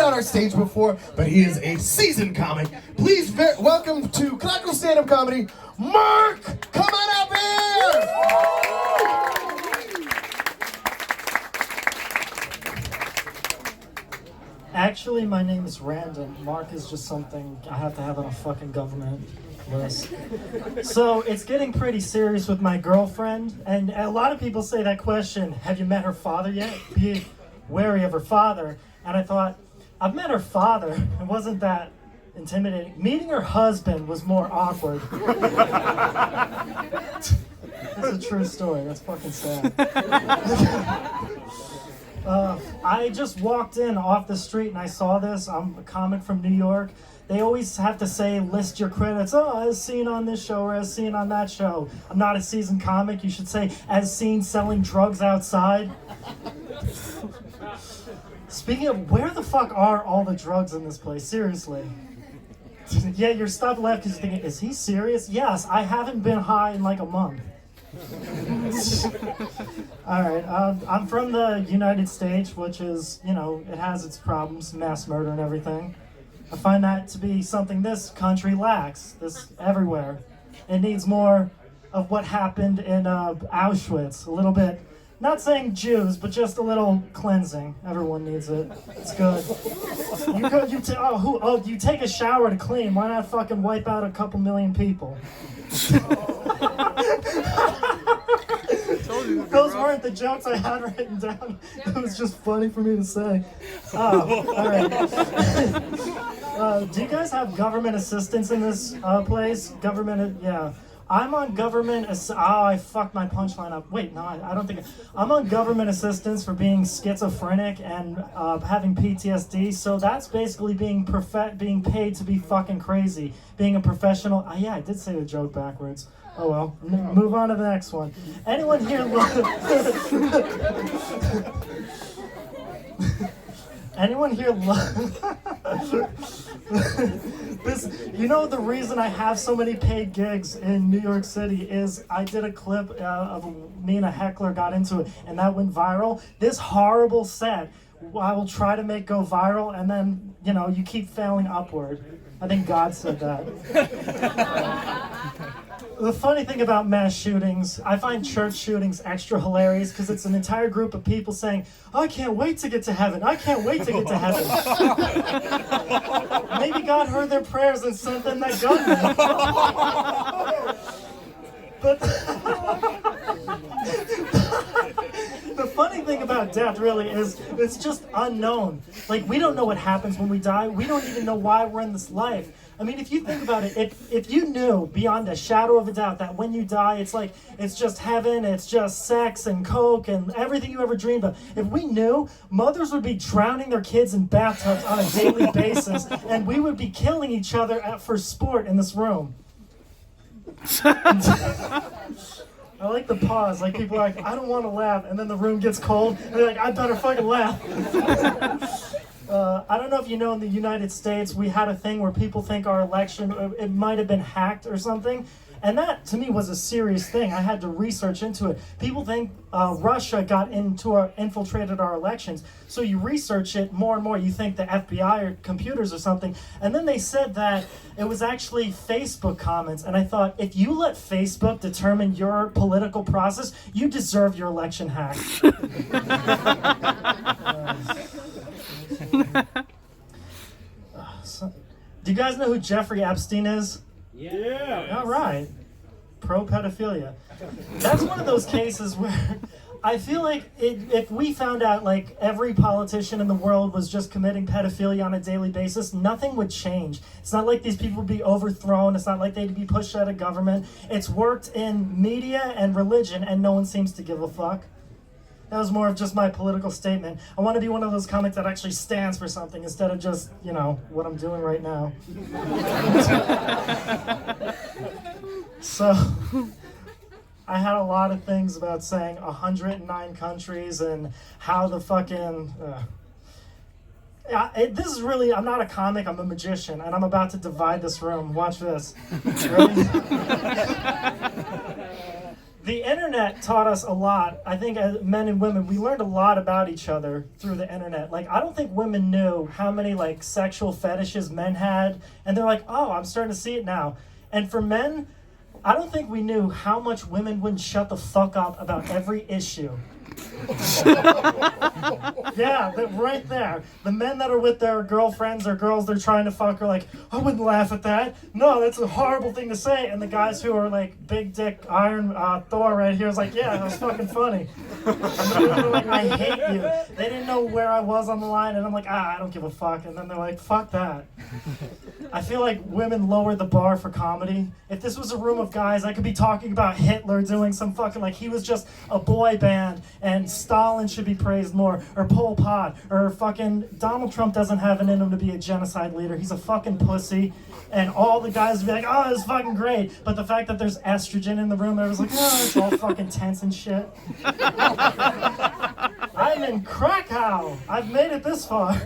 on our stage before, but he is a seasoned comic. Please welcome to Krakow stand-up comedy, Mark! Come on up here! Actually, my name is RanDoM. Mark is just something I have to have on a fucking government list. So it's getting pretty serious with my girlfriend, and a lot of people say that question, have you met her father yet? Be wary of her father. And I thought, I've met her father. It wasn't that intimidating. Meeting her husband was more awkward. That's a true story. That's fucking sad. I just walked in off the street and I saw this. I'm a comic from New York. They always have to say, list your credits. Oh, as seen on this show or as seen on that show. I'm not a seasoned comic. You should say, as seen selling drugs outside. Speaking of, where the fuck are all the drugs in this place? Seriously. Yeah, you're stopped left because you're thinking, is he serious? Yes, I haven't been high in like a month. Alright, I'm from the United States, which is, you know, it has its problems, mass murder and everything. I find that to be something this country lacks, this everywhere. It needs more of what happened in Auschwitz, a little bit, not saying Jews, but just a little cleansing. Everyone needs it. It's good. You take a shower to clean, why not fucking wipe out a couple million people? Those weren't the jokes I had written down. It was just funny for me to say. Oh, all right. Do you guys have government assistance in this place? Yeah. I'm on government I fucked my punchline up. Wait, no, I don't think... I'm on government assistance for being schizophrenic and having PTSD, so that's basically being paid to be fucking crazy. Being a professional... yeah, I did say the joke backwards. Oh well, move on to the next one. Anyone here Anyone here this, you know, the reason I have so many paid gigs in New York City is I did a clip of me and a heckler got into it, and that went viral. This horrible set I will try to make go viral, and then, you know, you keep failing upward. I think God said that. The funny thing about mass shootings, I find church shootings extra hilarious because it's an entire group of people saying, I can't wait to get to heaven. I can't wait to get to heaven. Maybe God heard their prayers and sent them that gunman. But the funny thing about death really is it's just unknown. Like, we don't know what happens when we die. We don't even know why we're in this life. I mean, if you think about it, if you knew beyond a shadow of a doubt that when you die, it's like, it's just heaven, it's just sex and coke and everything you ever dreamed of. If we knew, mothers would be drowning their kids in bathtubs on a daily basis, and we would be killing each other for sport in this room. I like the pause, like people are like, I don't want to laugh, and then the room gets cold, and they're like, I better fucking laugh. I don't know if you know, in the United States, we had a thing where people think our election, it might have been hacked or something. And that, to me, was a serious thing. I had to research into it. People think Russia got infiltrated our elections. So you research it more and more. You think the FBI or computers or something. And then they said that it was actually Facebook comments. And I thought, if you let Facebook determine your political process, you deserve your election hacked. Do you guys know who Jeffrey Epstein is? Yeah. All right. Pro-pedophilia. That's one of those cases where I feel like if we found out like every politician in the world was just committing pedophilia on a daily basis, nothing would change. It's not like these people would be overthrown. It's not like they'd be pushed out of government. It's worked in media and religion, and no one seems to give a fuck. That was more of just my political statement. I want to be one of those comics that actually stands for something instead of just, you know, what I'm doing right now. So, I had a lot of things about saying 109 countries and how the fucking... this is really, I'm not a comic, I'm a magician, and I'm about to divide this room. Watch this. Ready? The internet taught us a lot. I think as men and women, we learned a lot about each other through the internet. Like, I don't think women knew how many, like, sexual fetishes men had. And they're like, oh, I'm starting to see it now. And for men, I don't think we knew how much women wouldn't shut the fuck up about every issue. Yeah, right there. The men that are with their girlfriends or girls they're trying to fuck are like, I wouldn't laugh at that. No, that's a horrible thing to say. And the guys who are like big dick Iron Thor right here is like, yeah, that was fucking funny. And the women are like, I hate you. They didn't know where I was on the line, and I'm like, I don't give a fuck. And then they're like, fuck that. I feel like women lowered the bar for comedy. If this was a room of guys, I could be talking about Hitler doing some fucking, like, he was just a boy band and Stalin should be praised more, or Pol Pot, or fucking Donald Trump doesn't have it in him to be a genocide leader. He's a fucking pussy. And all the guys would be like, oh, it's fucking great. But the fact that there's estrogen in the room, everyone's like, oh, it's all fucking tense and shit. I'm in Krakow. I've made it this far.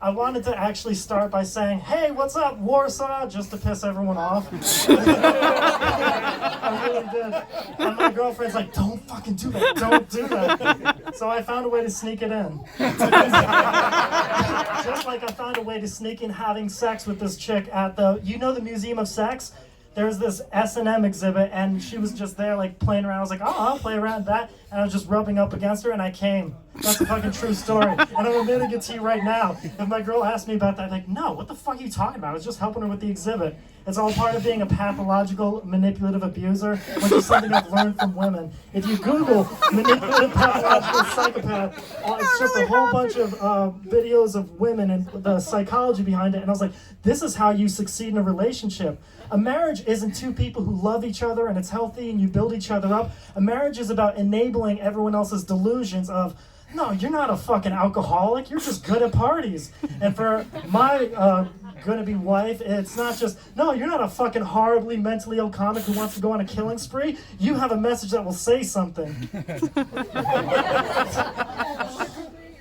I wanted to actually start by saying, hey, what's up, Warsaw? Just to piss everyone off. I really did. And my girlfriend's like, don't fucking do that. Don't do that. So I found a way to sneak it in. Just like I found a way to sneak in having sex with this chick at the, you know, the Museum of Sex? There's this S&M exhibit, and she was just there, like, playing around. I was like, oh, I'll play around that. And I was just rubbing up against her, and I came. That's a fucking true story. And I'm admitting it to you right now. If my girl asked me about that, I'm like, no, what the fuck are you talking about? I was just helping her with the exhibit. It's all part of being a pathological, manipulative abuser, which is something I've learned from women. If you Google manipulative, pathological psychopath, it's just a whole bunch of videos of women and the psychology behind it. And I was like, this is how you succeed in a relationship. A marriage isn't two people who love each other and it's healthy and you build each other up. A marriage is about enabling everyone else's delusions of, no, you're not a fucking alcoholic, you're just good at parties. And for my gonna-be wife, it's not just, no, you're not a fucking horribly mentally ill comic who wants to go on a killing spree. You have a message that will say something.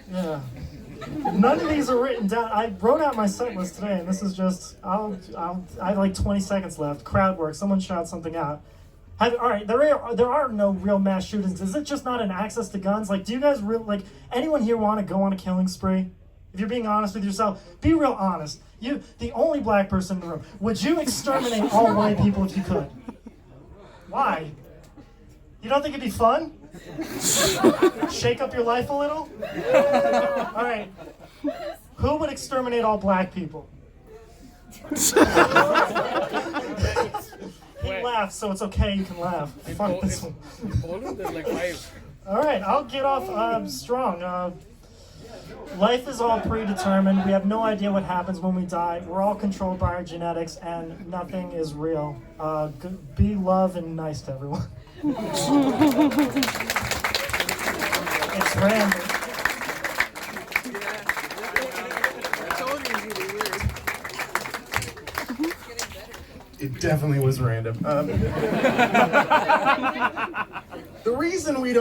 Yeah. None of these are written down. I wrote out my set list today, and this is just, I have like 20 seconds left. Crowd work, someone shout something out. All right, there are no real mass shootings. Is it just not an access to guns? Like, do you guys really, like, anyone here want to go on a killing spree? If you're being honest with yourself, be real honest. You, the only black person in the room, would you exterminate all white people if you could? Why? You don't think it'd be fun? Shake up your life a little? All right. Who would exterminate all black people? He laughs, so it's okay, you can laugh. Fuck this one. All right, I'll get off strong. Life is all predetermined. We have no idea what happens when we die. We're all controlled by our genetics, and nothing is real. Be love and nice to everyone. It's random. It definitely was random. The reason we don't